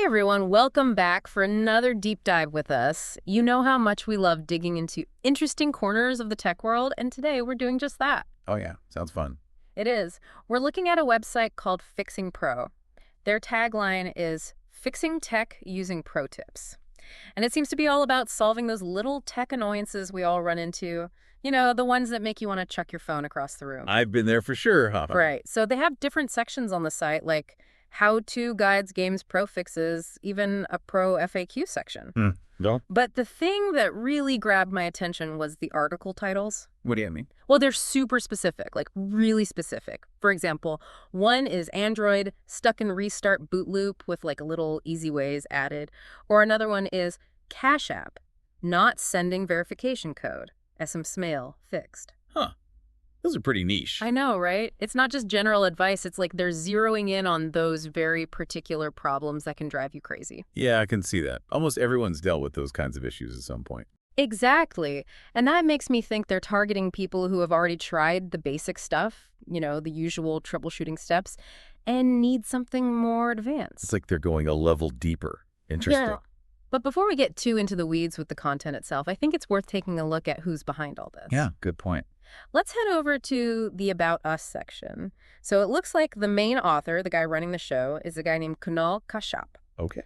Hey everyone, welcome back for another deep dive with us. You know how much we love digging into interesting corners of the tech world, and today we're doing just that. Oh, yeah. Sounds fun. It is. We're looking at a website called Fixing Pro. Their tagline is Fixing Tech Using Pro Tips. And it seems to be all about solving those little tech annoyances we all run into. You know, the ones that make you want to chuck your phone across the room. I've been there for sure, huh? Right. So they have different sections on the site, like how-to guides, games, pro fixes, even a pro FAQ section. No? But the thing that really grabbed my attention was the article titles. What do you mean? Well, they're super specific, like really specific. For example, one is Android stuck in restart boot loop with like a little easy ways added. Or another one is Cash App not sending verification code. SMSmail fixed. Huh. Those are pretty niche. I know, right? It's not just general advice. It's like they're zeroing in on those very particular problems that can drive you crazy. Yeah, I can see that. Almost everyone's dealt with those kinds of issues at some point. Exactly. And that makes me think they're targeting people who have already tried the basic stuff, you know, the usual troubleshooting steps, and need something more advanced. It's like they're going a level deeper. Interesting. Yeah. But before we get too into the weeds with the content itself, I think it's worth taking a look at who's behind all this. Yeah, good point. Let's head over to the About Us section. So it looks like the main author, the guy running the show, is a guy named Kunal Kashyap. Okay.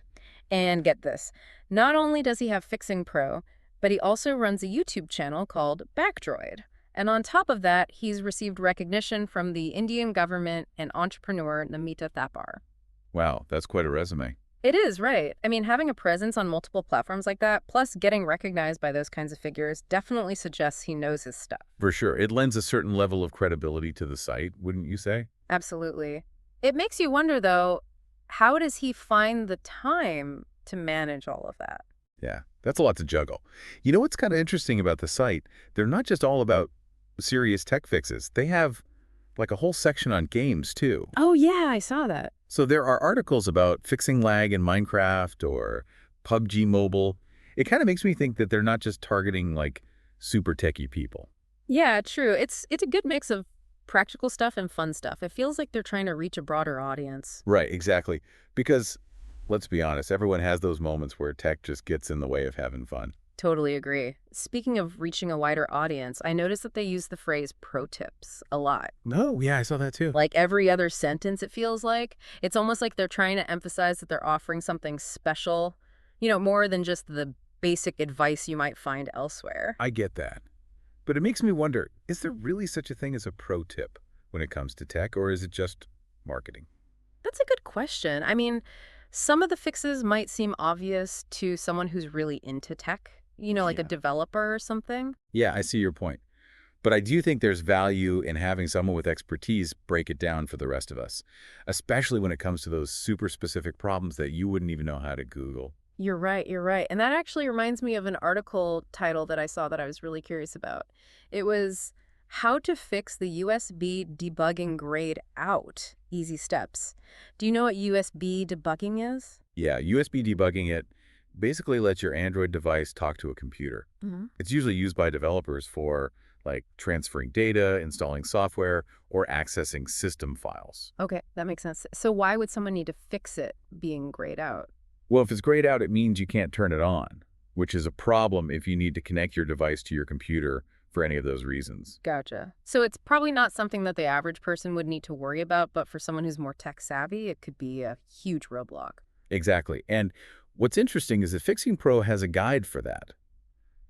And get this, not only does he have Fixing Pro, but he also runs a YouTube channel called Backdroid. And on top of that, he's received recognition from the Indian government and entrepreneur Namita Thapar. Wow, that's quite a resume. It is, right. I mean, having a presence on multiple platforms like that, plus getting recognized by those kinds of figures, definitely suggests he knows his stuff. For sure. It lends a certain level of credibility to the site, wouldn't you say? Absolutely. It makes you wonder, though, how does he find the time to manage all of that? Yeah, that's a lot to juggle. You know what's kind of interesting about the site? They're not just all about serious tech fixes. They have like a whole section on games, too. Oh, yeah, I saw that. So there are articles about fixing lag in Minecraft or PUBG Mobile. It kind of makes me think that they're not just targeting like super techie people. Yeah, true. It's a good mix of practical stuff and fun stuff. It feels like they're trying to reach a broader audience. Right, exactly. Because let's be honest, everyone has those moments where tech just gets in the way of having fun. Totally agree. Speaking of reaching a wider audience, I noticed that they use the phrase pro tips a lot. No, yeah, I saw that too. Like every other sentence, it feels like. It's almost like they're trying to emphasize that they're offering something special, you know, more than just the basic advice you might find elsewhere. I get that. But it makes me wonder, is there really such a thing as a pro tip when it comes to tech, or is it just marketing? That's a good question. I mean, some of the fixes might seem obvious to someone who's really into tech, you know, like a Yeah. developer or something. Yeah, I see your point. But I do think there's value in having someone with expertise break it down for the rest of us, especially when it comes to those super specific problems that you wouldn't even know how to Google. You're right, you're right. And that actually reminds me of an article title that I saw that I was really curious about. It was How to Fix the USB Debugging Grayed Out. Easy Steps. Do you know what USB debugging is? Yeah, USB debugging it basically lets your Android device talk to a computer. Mm-hmm. It's usually used by developers for like transferring data, installing software, or accessing system files. Okay, that makes sense. So why would someone need to fix it being grayed out? Well, if it's grayed out, it means you can't turn it on, which is a problem if you need to connect your device to your computer for any of those reasons. Gotcha. So it's probably not something that the average person would need to worry about, but for someone who's more tech savvy, it could be a huge roadblock. Exactly. And what's interesting is that Fixing Pro has a guide for that.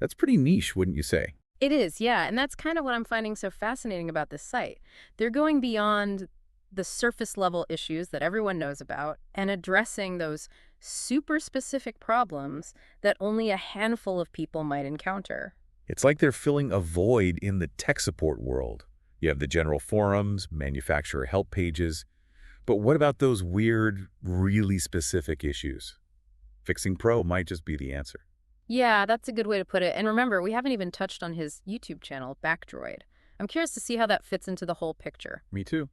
That's pretty niche, wouldn't you say? It is, yeah, and that's kind of what I'm finding so fascinating about this site. They're going beyond the surface level issues that everyone knows about and addressing those super specific problems that only a handful of people might encounter. It's like they're filling a void in the tech support world. You have the general forums, manufacturer help pages. But what about those weird, really specific issues? Fixing Pro might just be the answer. Yeah, that's a good way to put it. And remember, we haven't even touched on his YouTube channel, Backdroid. I'm curious to see how that fits into the whole picture. Me too.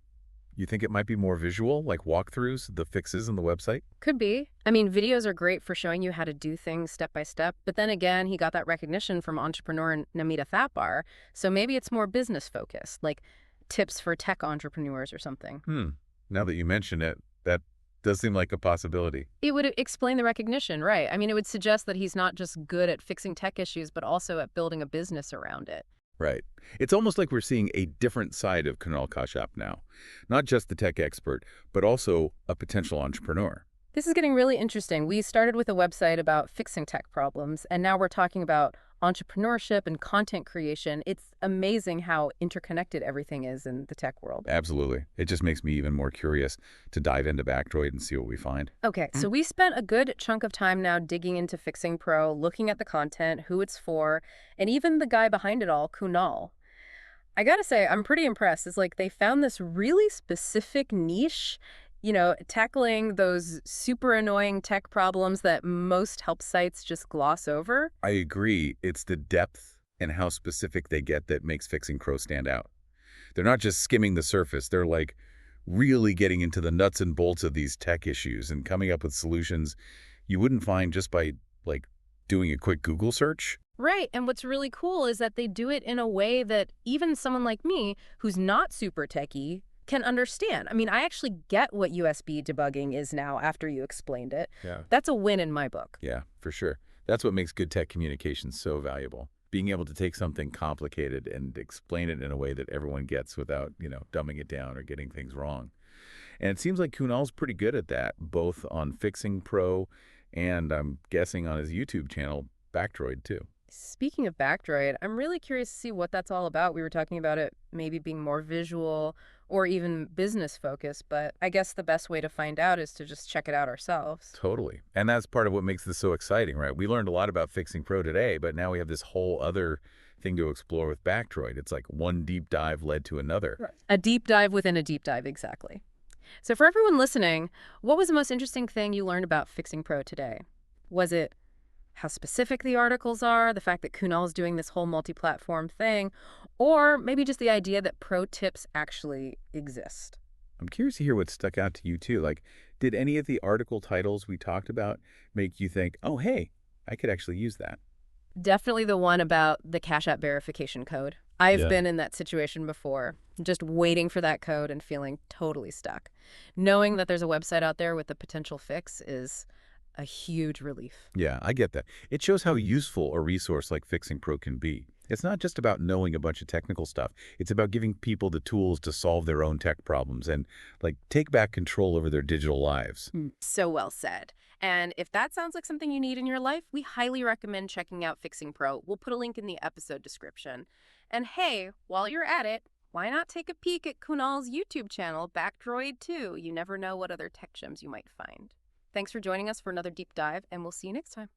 You think it might be more visual, like walkthroughs, the fixes on the website? Could be. I mean, videos are great for showing you how to do things step by step, but then again, he got that recognition from entrepreneur Namita Thapar, so maybe it's more business focused, like tips for tech entrepreneurs or something. Now that you mention it, that Does seem like a possibility. It would explain the recognition, right? I mean, it would suggest that he's not just good at fixing tech issues, but also at building a business around it. Right. It's almost like we're seeing a different side of Kunal Kashyap now. Not just the tech expert, but also a potential entrepreneur. This is getting really interesting. We started with a website about fixing tech problems, and now we're talking about entrepreneurship and content creation. It's amazing how interconnected everything is in the tech world. Absolutely. It just makes me even more curious to dive into Backdroid and see what we find. Okay, so we spent a good chunk of time now digging into Fixing Pro, looking at the content, who it's for, and even the guy behind it all, Kunal. I gotta say, I'm pretty impressed. It's like they found this really specific niche, tackling those super annoying tech problems that most help sites just gloss over. I agree. It's the depth and how specific they get that makes Fixing Pro stand out. They're not just skimming the surface. They're like really getting into the nuts and bolts of these tech issues and coming up with solutions you wouldn't find just by like doing a quick Google search. Right, and what's really cool is that they do it in a way that even someone like me, who's not super techie, can understand. I mean, I actually get what USB debugging is now after you explained it. Yeah. That's a win in my book. Yeah, for sure. That's what makes good tech communication so valuable. Being able to take something complicated and explain it in a way that everyone gets without, dumbing it down or getting things wrong. And it seems like Kunal's pretty good at that, both on Fixing Pro and I'm guessing on his YouTube channel, Backdroid, too. Speaking of Backdroid, I'm really curious to see what that's all about. We were talking about it maybe being more visual or even business focused, but I guess the best way to find out is to just check it out ourselves. Totally. And that's part of what makes this so exciting, right? We learned a lot about Fixing Pro today, but now we have this whole other thing to explore with Backdroid. It's like one deep dive led to another. Right. A deep dive within a deep dive, exactly. So for everyone listening, what was the most interesting thing you learned about Fixing Pro today? Was it how specific the articles are, the fact that Kunal's doing this whole multi-platform thing, or maybe just the idea that pro tips actually exist? I'm curious to hear what stuck out to you, too. Like, did any of the article titles we talked about make you think, oh, hey, I could actually use that? Definitely the one about the Cash App verification code. I've been in that situation before, just waiting for that code and feeling totally stuck. Knowing that there's a website out there with a potential fix is a huge relief. Yeah, I get that. It shows how useful a resource like Fixing Pro can be. It's not just about knowing a bunch of technical stuff. It's about giving people the tools to solve their own tech problems and, like, take back control over their digital lives. So well said. And if that sounds like something you need in your life, we highly recommend checking out Fixing Pro. We'll put a link in the episode description. And hey, while you're at it, why not take a peek at Kunal's YouTube channel, Backdroid 2? You never know what other tech gems you might find. Thanks for joining us for another deep dive, and we'll see you next time.